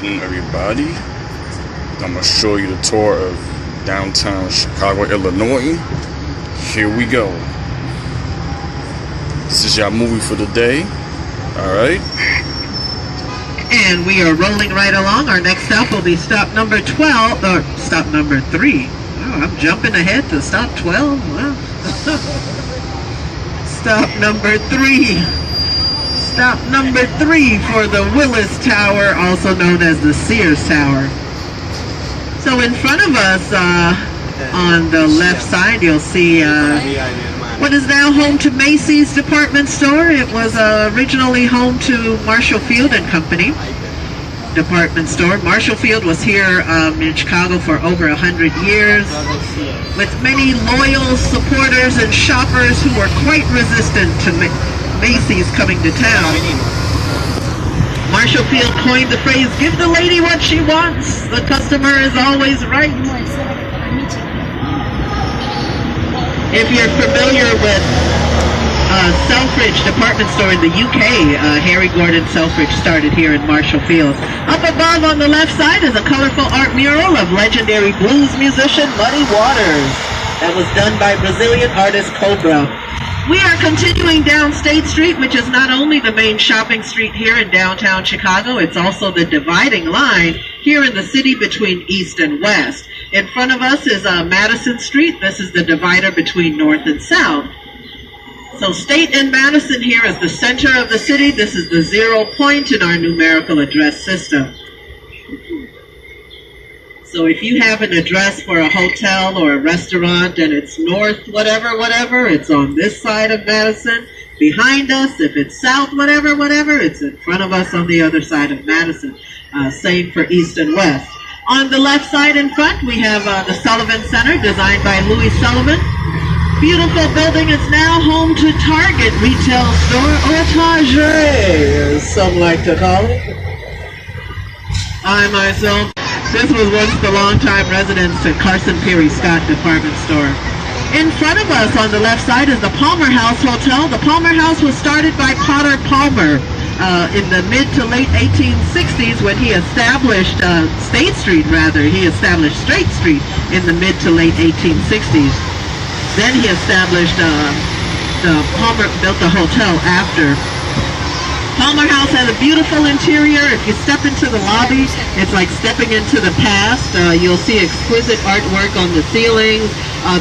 Everybody, I'm gonna show you the tour of downtown Chicago, Illinois. Here we go. This is your movie for the day. Alright. And we are rolling right along. Our next stop will be stop number 12, or stop number 3. Oh, I'm jumping ahead to stop 12. Wow. Stop number 3. Stop number 3 for the Willis Tower, also known as the Sears Tower. So in front of us, on the left side, you'll see what is now home to Macy's department store. It was originally home to Marshall Field and Company department store. Marshall Field was here in Chicago for over 100 years, with many loyal supporters and shoppers who were quite resistant to Macy's coming to town. Marshall Field coined the phrase, "Give the lady what she wants. The customer is always right." If you're familiar with Selfridge department store in the UK, Harry Gordon Selfridge started here in Marshall Field. Up above on the left side is a colorful art mural of legendary blues musician Muddy Waters that was done by Brazilian artist Cobra. We are continuing down State Street, which is not only the main shopping street here in downtown Chicago, it's also the dividing line here in the city between East and West. In front of us is Madison Street. This is the divider between North and South. So State and Madison here is the center of the city. This is the 0 point in our numerical address system. So if you have an address for a hotel or a restaurant and it's north whatever, it's on this side of Madison. Behind us, if it's south whatever, it's in front of us on the other side of Madison. Same for east and west. On the left side in front, we have the Sullivan Center, designed by Louis Sullivan. Beautiful building. It's now home to Target retail store, or Target, as some like to call it. I myself, this was once the longtime residence to Carson Peary Scott department store. In front of us on the left side is the Palmer House Hotel. The Palmer House was started by Potter Palmer in the mid to late 1860s when he established State Street, rather. He established Straight Street in the mid to late 1860s. Then he established Palmer built the hotel after. Palmer House has a beautiful interior. If you step into the lobby, it's like stepping into the past. You'll see exquisite artwork on the ceilings.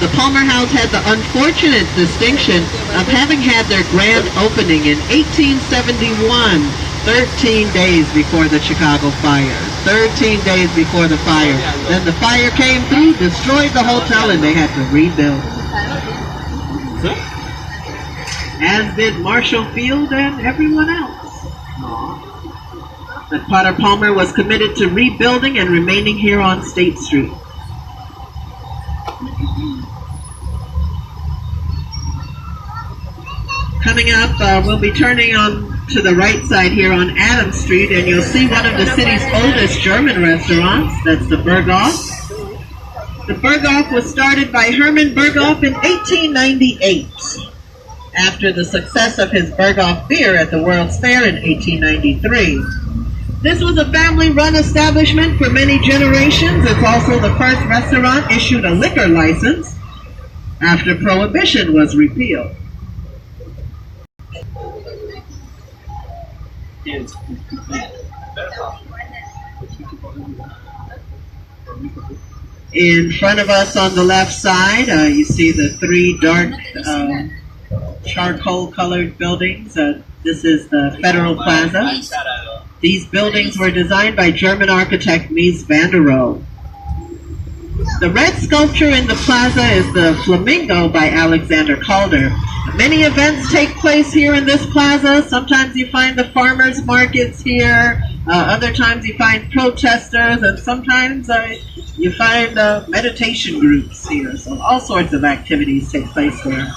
The Palmer House had the unfortunate distinction of having had their grand opening in 1871, 13 days before the Chicago fire. 13 days before the fire. Then the fire came through, destroyed the hotel, and they had to rebuild. As did Marshall Field and everyone else. But Potter Palmer was committed to rebuilding and remaining here on State Street. Coming up, we'll be turning on to the right side here on Adams Street, and you'll see one of the city's oldest German restaurants. That's the Berghoff. The Berghoff was started by Hermann Berghoff in 1898. After the success of his Berghoff beer at the World's Fair in 1893. This was a family-run establishment for many generations. It's also the first restaurant issued a liquor license after Prohibition was repealed. In front of us on the left side, you see the 3 dark charcoal-colored buildings. This is the Federal Plaza. These buildings were designed by German architect Mies van der Rohe. The red sculpture in the plaza is the Flamingo by Alexander Calder. Many events take place here in this plaza. Sometimes you find the farmers markets here. Other times you find protesters, and sometimes you find meditation groups here. So all sorts of activities take place there.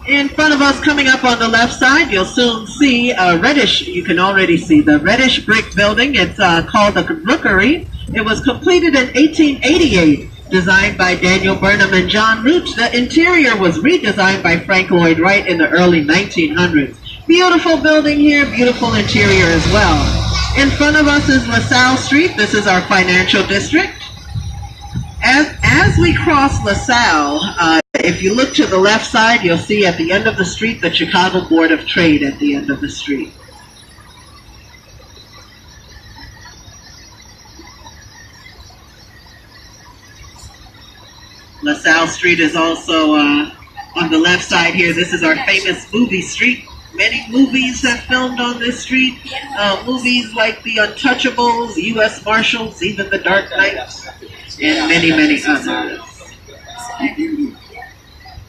In front of us, coming up on the left side, you'll soon see a reddish, you can already see the reddish brick building. It's called the Rookery. It was completed in 1888, designed by Daniel Burnham and John Root. The interior was redesigned by Frank Lloyd Wright in the early 1900s. Beautiful building here, beautiful interior as well. In front of us is LaSalle Street. This is our financial district. As we cross LaSalle, if you look to the left side, you'll see at the end of the street the Chicago Board of Trade at the end of the street. LaSalle Street is also on the left side here. This is our famous movie street. Many movies have filmed on this street. Movies like The Untouchables, U.S. Marshals, even The Dark Knight, and many, many others.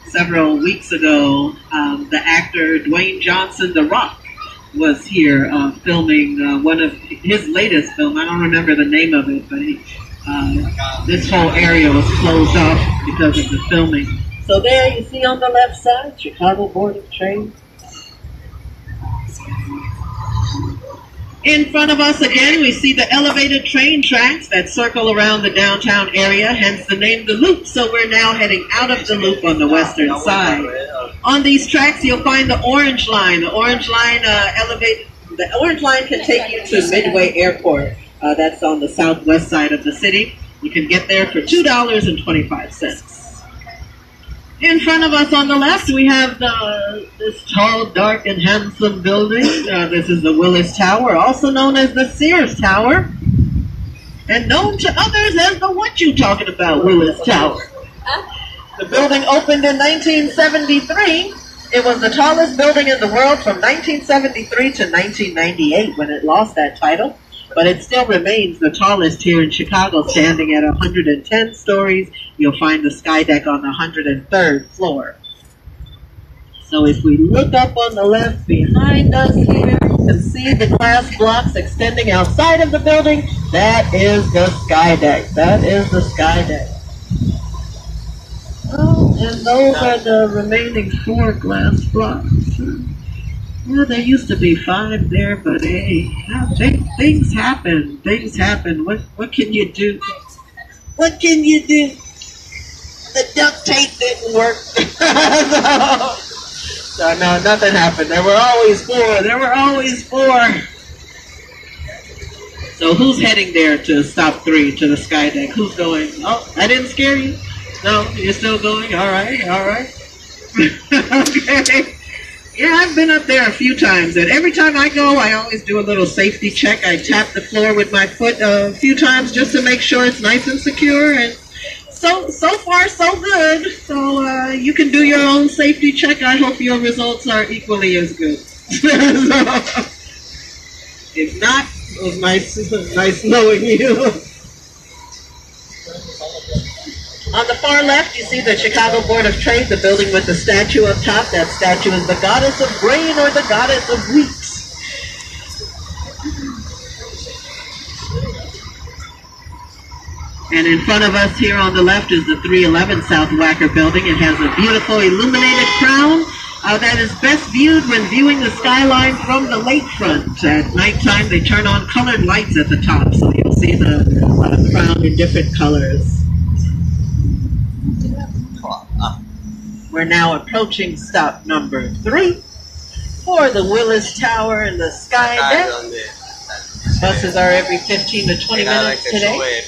Several weeks ago, the actor Dwayne Johnson, The Rock, was here filming one of his latest film. I don't remember the name of it, but this whole area was closed off because of the filming. So there you see on the left side, Chicago Board of Trade. In front of us again, we see the elevated train tracks that circle around the downtown area, hence the name The Loop. So we're now heading out of the Loop on the western side. On these tracks, you'll find the Orange Line. The Orange Line The Orange Line can take you to Midway Airport. That's on the southwest side of the city. You can get there for $2.25. In front of us on the left, we have this tall, dark, and handsome building. This is the Willis Tower, also known as the Sears Tower, and known to others as the What You Talking About Willis Tower. The building opened in 1973. It was the tallest building in the world from 1973 to 1998 when it lost that title. But it still remains the tallest here in Chicago, standing at 110 stories. You'll find the sky deck on the 103rd floor. So if we look up on the left behind us here, you can see the glass blocks extending outside of the building. That is the sky deck. That is the sky deck. Oh, and those are the remaining 4 glass blocks. Well, there used to be 5 there, but hey, things happen. Things happen. What can you do? What can you do? The duct tape didn't work. So no, nothing happened. There were always 4. There were always 4. So who's heading there to stop 3, to the sky deck? Who's going? Oh, I didn't scare you? No, you're still going? All right, all right. Okay. Yeah, I've been up there a few times, and every time I go, I always do a little safety check. I tap the floor with my foot a few times just to make sure it's nice and secure, and so far, so good. So you can do your own safety check. I hope your results are equally as good. If not, it was nice knowing you. On the far left, you see the Chicago Board of Trade, the building with the statue up top. That statue is the goddess of grain or the goddess of wheat. And in front of us here on the left is the 311 South Wacker building. It has a beautiful illuminated crown that is best viewed when viewing the skyline from the lakefront. At nighttime, they turn on colored lights at the top, so you'll see the crown in different colors. We're now approaching stop number 3 for the Willis Tower and the sky deck. Buses are every 15 to 20 minutes today.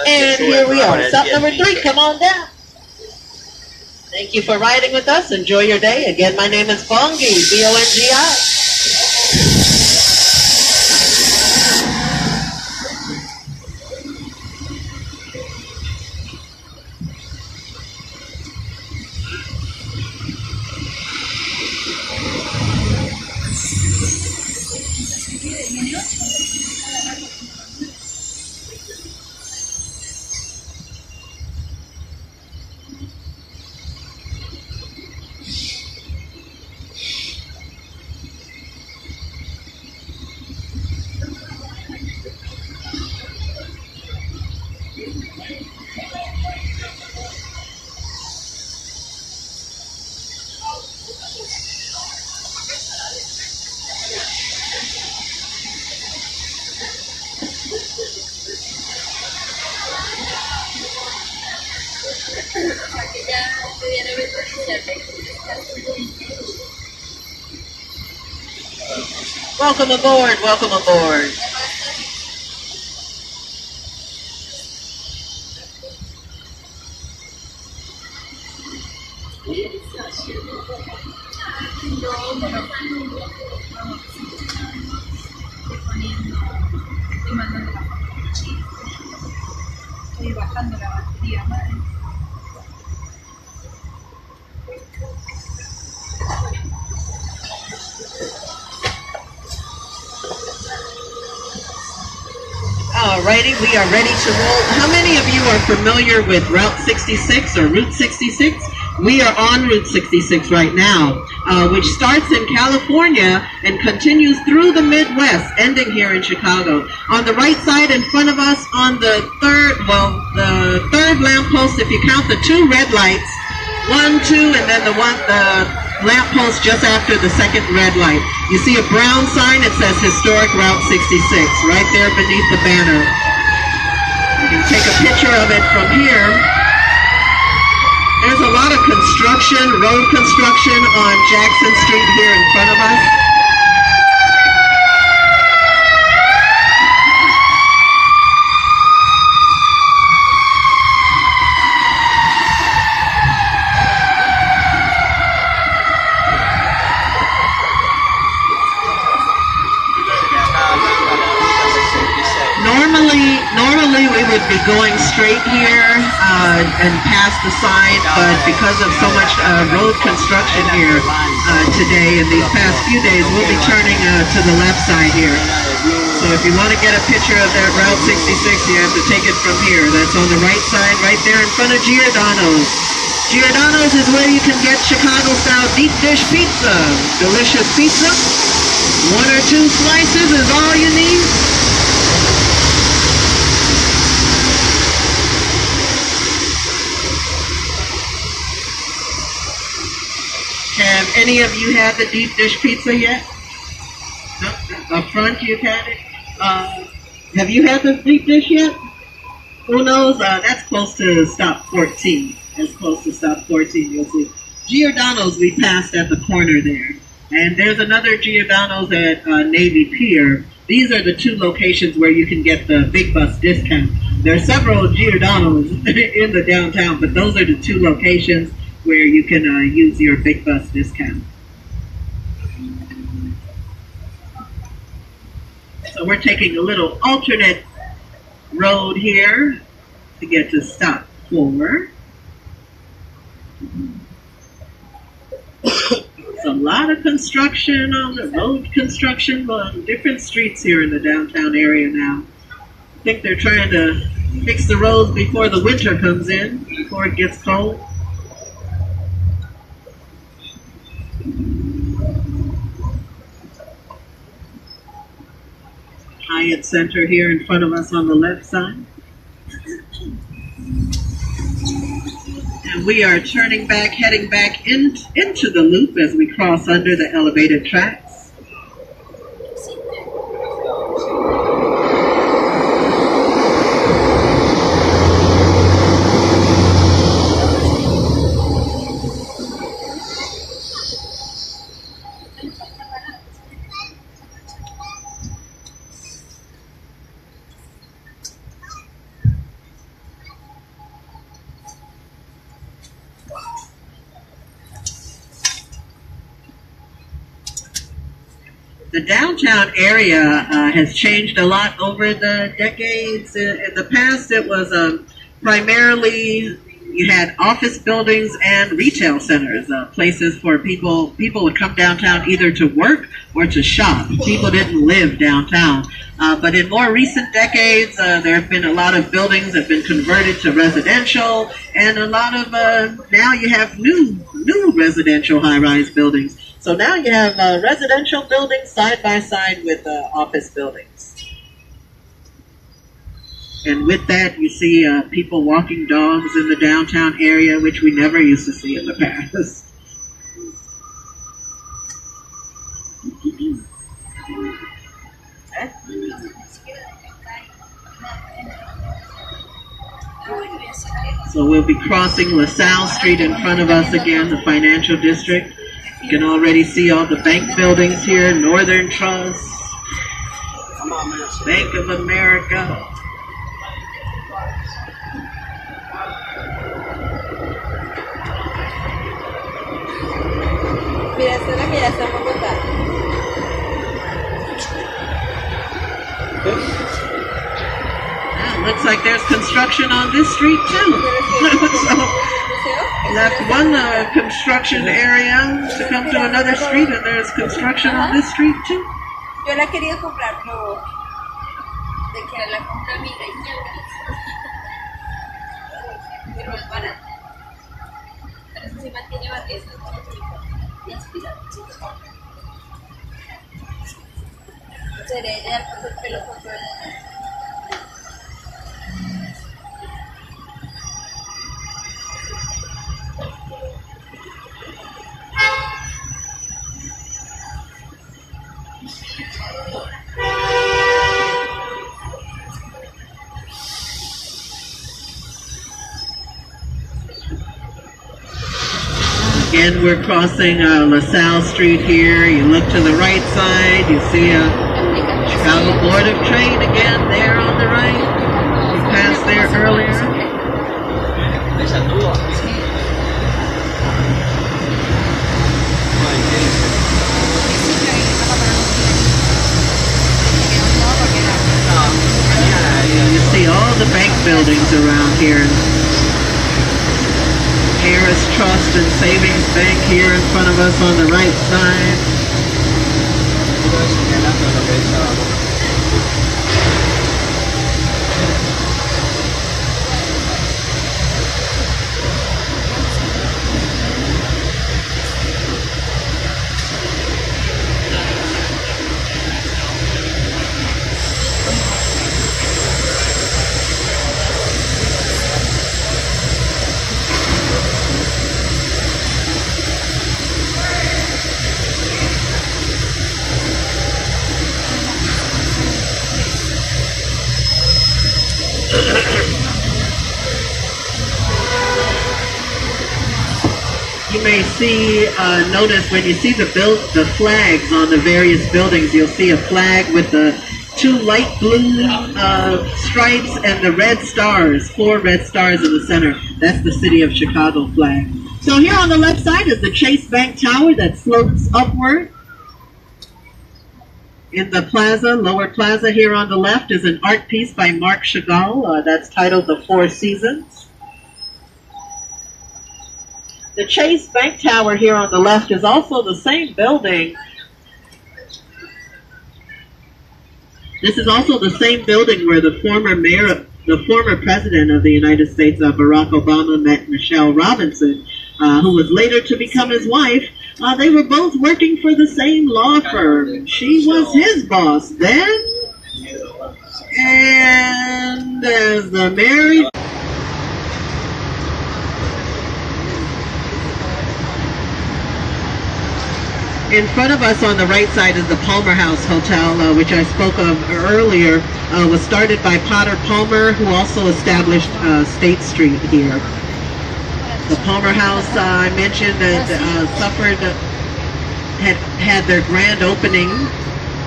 And here we are, stop number 3, come on down. Thank you for riding with us. Enjoy your day. Again, my name is Bongi, B-O-N-G-I. Welcome aboard, welcome aboard. Alrighty, we are ready to roll. How many of you are familiar with Route 66 or Route 66? We are on Route 66 right now, which starts in California and continues through the Midwest, ending here in Chicago. On the right side in front of us, on the third lamppost, if you count the two red lights, 1, 2, and then the lamppost just after the second red light. You see a brown sign, it says Historic Route 66, right there beneath the banner. You can take a picture of it from here. There's a lot of construction, road construction on Jackson Street here in front of us. Normally we would be going straight here and past the sign, but because of so much road construction here today and these past few days, we'll be turning to the left side here. So if you want to get a picture of that Route 66, you have to take it from here. That's on the right side, right there in front of Giordano's. Giordano's is where you can get Chicago-style deep dish pizza. Delicious pizza. 1 or 2 slices is all you need. Have any of you had the deep dish pizza yet? No? Up front you've had it? Have you had the deep dish yet? Who knows? That's close to stop 14. That's close to stop 14, you'll see. Giordano's we passed at the corner there. And there's another Giordano's at Navy Pier. These are the 2 locations where you can get the big bus discount. There are several Giordano's in the downtown, but those are the 2 locations where you can use your big bus discount. So we're taking a little alternate road here to get to stop 4. There's a lot of construction on the road construction on different streets here in the downtown area now. I think they're trying to fix the roads before the winter comes in, before it gets cold. Hyatt Center here in front of us on the left side. And we are turning back, heading back into the loop as we cross under the elevated tracks. The downtown area has changed a lot over the decades. In the past, it was primarily, you had office buildings and retail centers, places for people would come downtown either to work or to shop. People didn't live downtown. But in more recent decades, there have been a lot of buildings that have been converted to residential, and a lot of, now you have new residential high-rise buildings. So now you have residential buildings side by side with office buildings. And with that, you see people walking dogs in the downtown area, which we never used to see in the past. So we'll be crossing LaSalle Street in front of us again, the financial district. You can already see all the bank buildings here. Northern Trust, Bank of America. Mira, suena que ya estamos votando. Looks like there's construction on this street too. So, left one construction area to come to another street, and there's construction on this street too. Yo la quería comprar, pero de que la compra amiga y pero es barata. Pero eso sí mantiene eso. Sería ideal porque el pelo controla. Again, we're crossing LaSalle Street here. You look to the right side, you see a Chicago Board of Trade again there on the right. We passed there earlier. You see all the bank buildings around here. Harris Trust and Savings Bank here in front of us on the right side. You may see, notice when you see the flags on the various buildings, you'll see a flag with the two light blue stripes and the red stars, 4 red stars in the center. That's the City of Chicago flag. So here on the left side is the Chase Bank Tower that slopes upward. In the plaza, lower plaza here on the left, is an art piece by Marc Chagall that's titled The Four Seasons. The Chase Bank Tower here on the left is also the same building. This is also the same building where the former president of the United States, Barack Obama, met Michelle Robinson, who was later to become his wife. They were both working for the same law firm. She was his boss then, and as the married. In front of us on the right side is the Palmer House Hotel, which I spoke of earlier. Was started by Potter Palmer, who also established State Street here. The Palmer House, I mentioned, had their grand opening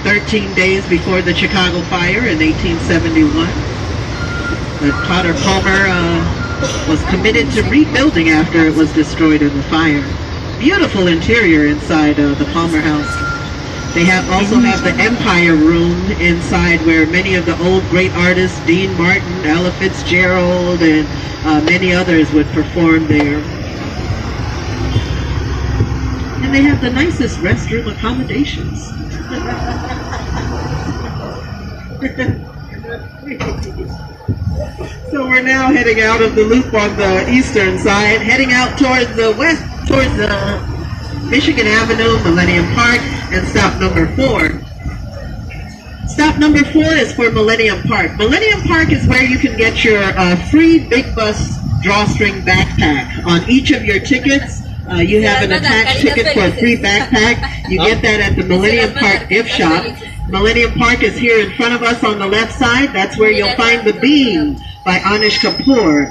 13 days before the Chicago fire in 1871. But Potter Palmer was committed to rebuilding after it was destroyed in the fire. Beautiful interior inside the Palmer House. They also have the Empire Room inside, where many of the old great artists, Dean Martin, Ella Fitzgerald, and many others would perform there. And they have the nicest restroom accommodations. So we're now heading out of the loop on the eastern side, heading out towards the west, towards Michigan Avenue, Millennium Park, and stop number 4. Stop number 4 is for Millennium Park. Millennium Park is where you can get your free Big Bus drawstring backpack. On each of your tickets, you have an attached ticket for a free backpack. You get that at the Millennium Park gift shop. Millennium Park is here in front of us on the left side. That's where you'll find the beam. by Anish Kapoor.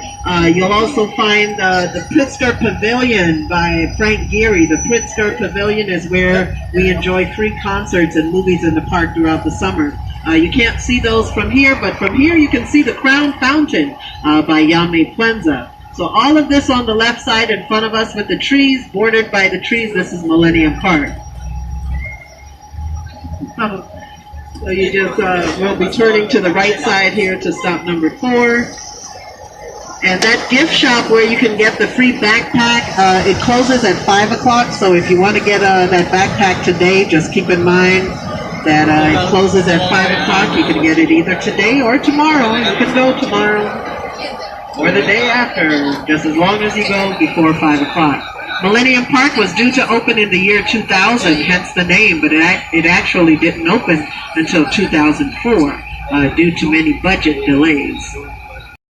You'll also find the Pritzker Pavilion by Frank Gehry. The Pritzker Pavilion is where we enjoy free concerts and movies in the park throughout the summer. You can't see those from here, but from here you can see the Crown Fountain by Yame Plenza. So all of this on the left side in front of us with the trees, bordered by the trees, this is Millennium Park. So you just, we'll be turning to the right side here to stop number 4. And that gift shop where you can get the free backpack, it closes at 5 o'clock. So if you want to get that backpack today, just keep in mind that it closes at 5 o'clock. You can get it either today or tomorrow. You can go tomorrow or the day after, just as long as you go before 5 o'clock. Millennium Park was due to open in the year 2000, hence the name, but it actually didn't open until 2004 due to many budget delays.